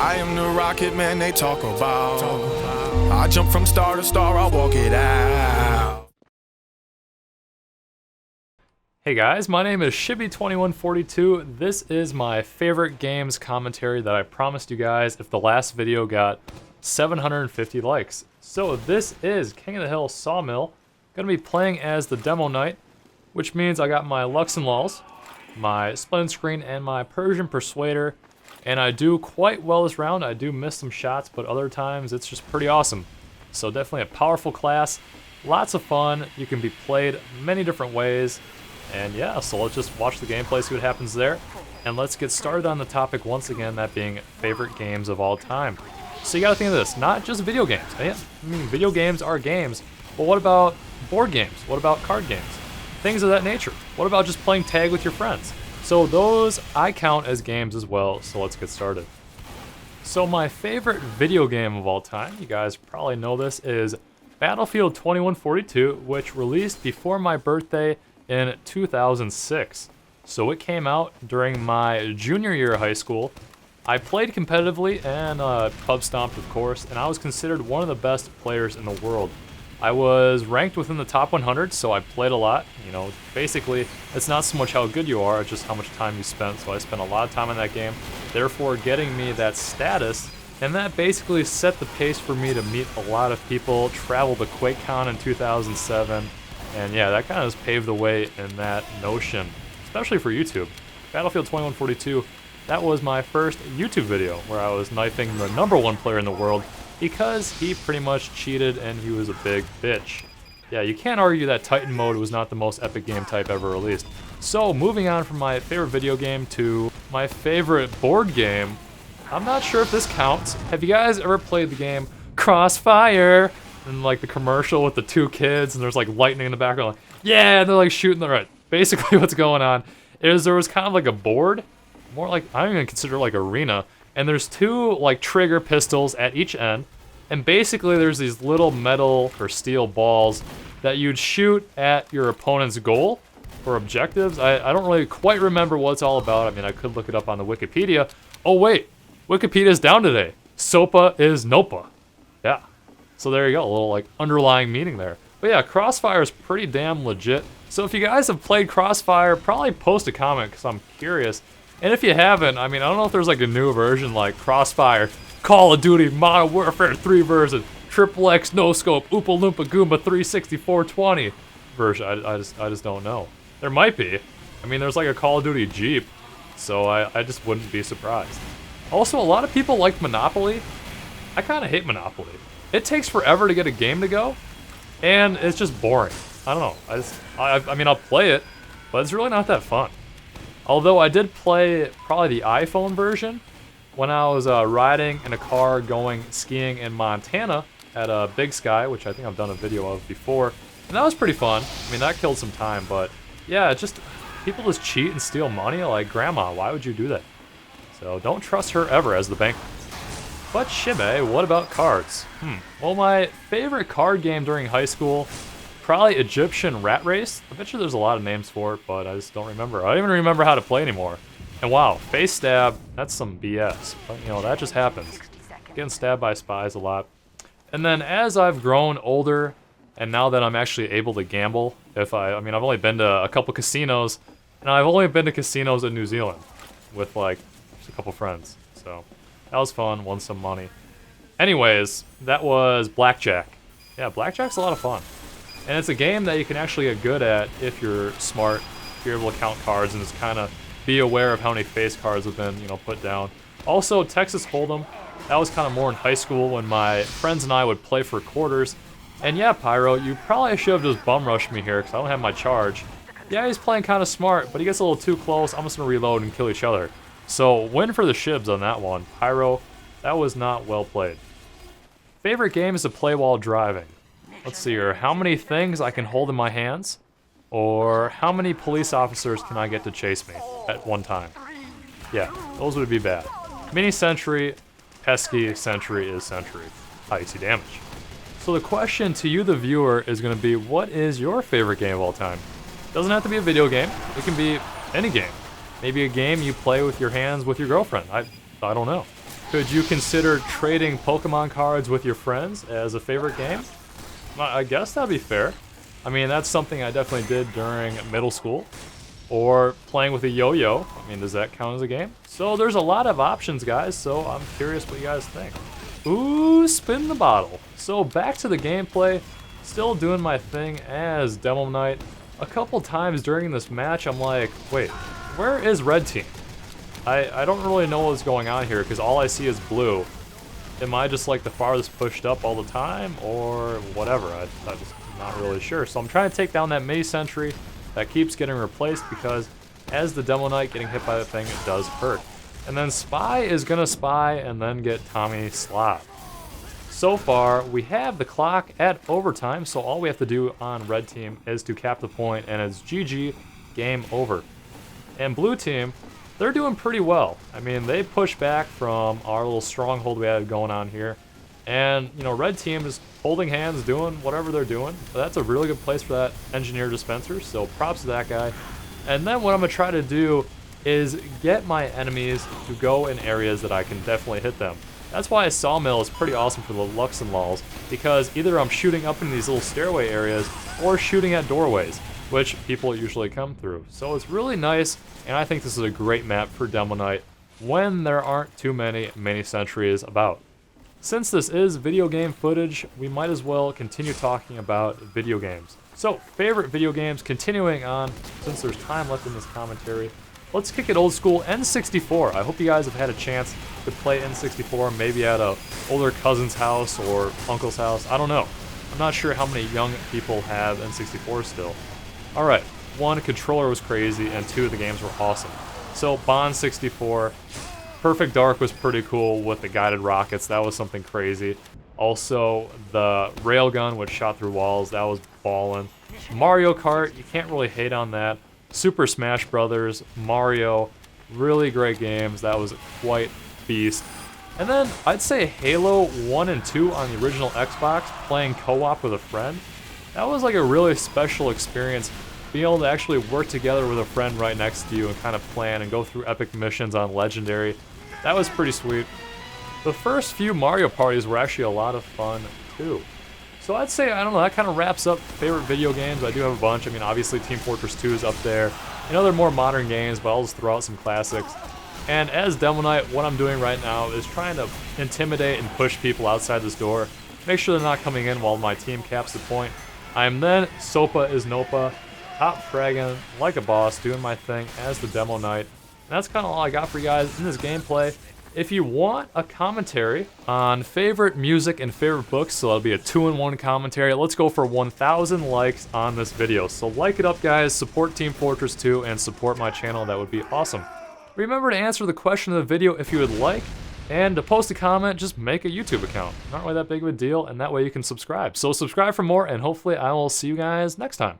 I am the rocket man they talk about. I jump from star to star, I walk it out. Hey guys, my name is Shibby2142. This is my favorite games commentary that I promised you guys if the last video got 750 likes. So this is King of the Hill Sawmill. Gonna be playing as the Demoknight, which means I got my Lux and Lulls, my Splendid Screen, and my Persian Persuader. And I do quite well this round. I do miss some shots, but other times it's just pretty awesome. So definitely a powerful class, lots of fun. You can be played many different ways. And yeah, so let's just watch the gameplay, see what happens there. And let's get started on the topic once again, that being favorite games of all time. So you gotta think of this, not just video games. I mean, video games are games, but what about board games? What about card games? Things of that nature. What about just playing tag with your friends? So those I count as games as well, so let's get started. So my favorite video game of all time, you guys probably know this, is Battlefield 2142, which released before my birthday in 2006. So it came out during my junior year of high school. I played competitively and pub stomped, of course, and I was considered one of the best players in the world. I was ranked within the top 100, so I played a lot. You know, basically, it's not so much how good you are, it's just how much time you spent. So I spent a lot of time in that game, therefore getting me that status, and that basically set the pace for me to meet a lot of people, travel to QuakeCon in 2007, and yeah, that kind of just paved the way in that notion, especially for YouTube. Battlefield 2142, that was my first YouTube video where I was knifing the #1 player in the world because he pretty much cheated and he was a big bitch. Yeah, you can't argue that Titan mode was not the most epic game type ever released. So moving on from my favorite video game to my favorite board game, I'm not sure if this counts. Have you guys ever played the game Crossfire? And like the commercial with the two kids and there's like lightning in the background, like, yeah, and they're like shooting the right. Basically what's going on is there was kind of like a board, more like, I don't even consider it like arena, and there's two like trigger pistols at each end, and basically there's these little metal or steel balls that you'd shoot at your opponent's goal or objectives. I don't really quite remember what it's all about. I mean, I could look it up on the Wikipedia. Oh wait, Wikipedia's down today. SOPA is NOPA. Yeah. So there you go, a little like underlying meaning there. But yeah, Crossfire is pretty damn legit. So if you guys have played Crossfire, probably post a comment because I'm curious. And if you haven't, I mean, I don't know if there's like a new version like Crossfire, Call of Duty, Modern Warfare 3 version, XXX, No Scope, Oompa Loompa Goomba 360 420 version. I just don't know. There might be. I mean, there's like a Call of Duty Jeep, so I just wouldn't be surprised. Also, a lot of people like Monopoly. I kind of hate Monopoly. It takes forever to get a game to go, and it's just boring. I don't know. I mean, I'll play it, but it's really not that fun. Although I did play probably the iPhone version when I was riding in a car going skiing in Montana at Big Sky, which I think I've done a video of before, and that was pretty fun. I mean, that killed some time, but yeah, just people just cheat and steal money. Like, Grandma, why would you do that? So don't trust her ever as the bank. But Shibby, what about cards? Well, my favorite card game during high school, probably Egyptian Rat Race. I bet you there's a lot of names for it, but I just don't remember. I don't even remember how to play anymore. And wow, face stab, that's some BS. But you know, that just happens. Getting stabbed by spies a lot. And then as I've grown older, and now that I'm actually able to gamble, I mean, I've only been to a couple casinos, and I've only been to casinos in New Zealand with like just a couple friends. So that was fun, won some money. Anyways, that was Blackjack. Yeah, Blackjack's a lot of fun. And it's a game that you can actually get good at if you're smart, if you're able to count cards and just kind of be aware of how many face cards have been, you know, put down. Also, Texas Hold'em, that was kind of more in high school when my friends and I would play for quarters. And yeah, Pyro, you probably should have just bum rushed me here because I don't have my charge. Yeah, he's playing kind of smart, but he gets a little too close. I'm just going to reload and kill each other. So, win for the Shibs on that one. Pyro, that was not well played. Favorite game is to play while driving. Let's see here, how many things I can hold in my hands? Or how many police officers can I get to chase me at one time? Yeah, those would be bad. Mini Sentry, pesky, Sentry is Sentry. IC damage. So the question to you, the viewer, is going to be, what is your favorite game of all time? Doesn't have to be a video game. It can be any game. Maybe a game you play with your hands with your girlfriend. I don't know. Could you consider trading Pokemon cards with your friends as a favorite game? I guess that'd be fair. I mean, that's something I definitely did during middle school. Or playing with a yo-yo. I mean, does that count as a game? So there's a lot of options, guys, so I'm curious what you guys think. Ooh, spin the bottle. So back to the gameplay. Still doing my thing as Demoknight. A couple times during this match, I'm like, wait, where is red team? I don't really know what's going on here because all I see is blue. Am I just like the farthest pushed up all the time or whatever? I'm just not really sure. So I'm trying to take down that mini sentry that keeps getting replaced because as the Demoknight getting hit by the thing, it does hurt. And then Spy is gonna spy and then get Tommy slapped. So far, we have the clock at overtime, so all we have to do on red team is to cap the point, and it's GG, game over. And blue team, they're doing pretty well. I mean, they pushed back from our little stronghold we had going on here. And, you know, red team is holding hands, doing whatever they're doing. But that's a really good place for that engineer dispenser, so props to that guy. And then what I'm going to try to do is get my enemies to go in areas that I can definitely hit them. That's why a Sawmill is pretty awesome for the Lux and Lulls, because either I'm shooting up in these little stairway areas or shooting at doorways, which people usually come through. So it's really nice, and I think this is a great map for Demoknight when there aren't too many mini sentries about. Since this is video game footage, we might as well continue talking about video games. So, favorite video games, continuing on, since there's time left in this commentary. Let's kick it old school, N64. I hope you guys have had a chance to play N64, maybe at a older cousin's house or uncle's house. I don't know. I'm not sure how many young people have N64 still. Alright, 1, controller was crazy, and 2, the games were awesome. So, Bond 64, Perfect Dark was pretty cool with the guided rockets. That was something crazy. Also, the railgun which shot through walls, that was ballin'. Mario Kart, you can't really hate on that. Super Smash Brothers, Mario, really great games. That was quite beast. And then I'd say Halo 1 and 2 on the original Xbox, playing co-op with a friend. That was like a really special experience, being able to actually work together with a friend right next to you and kind of plan and go through epic missions on Legendary. That was pretty sweet. The first few Mario parties were actually a lot of fun too. So I'd say, I don't know, that kind of wraps up favorite video games. I do have a bunch. I mean, obviously Team Fortress 2 is up there. You know, they're more modern games, but I'll just throw out some classics. And as Demoknight, what I'm doing right now is trying to intimidate and push people outside this door. Make sure they're not coming in while my team caps the point. I am then SOPA is NOPA, top fragging like a boss, doing my thing as the Demoknight. And that's kind of all I got for you guys in this gameplay. If you want a commentary on favorite music and favorite books, so that'll be a 2-in-1 commentary, let's go for 1,000 likes on this video. So like it up, guys, support Team Fortress 2, and support my channel. That would be awesome. Remember to answer the question of the video if you would like, and to post a comment, just make a YouTube account. Not really that big of a deal, and that way you can subscribe. So subscribe for more, and hopefully I will see you guys next time.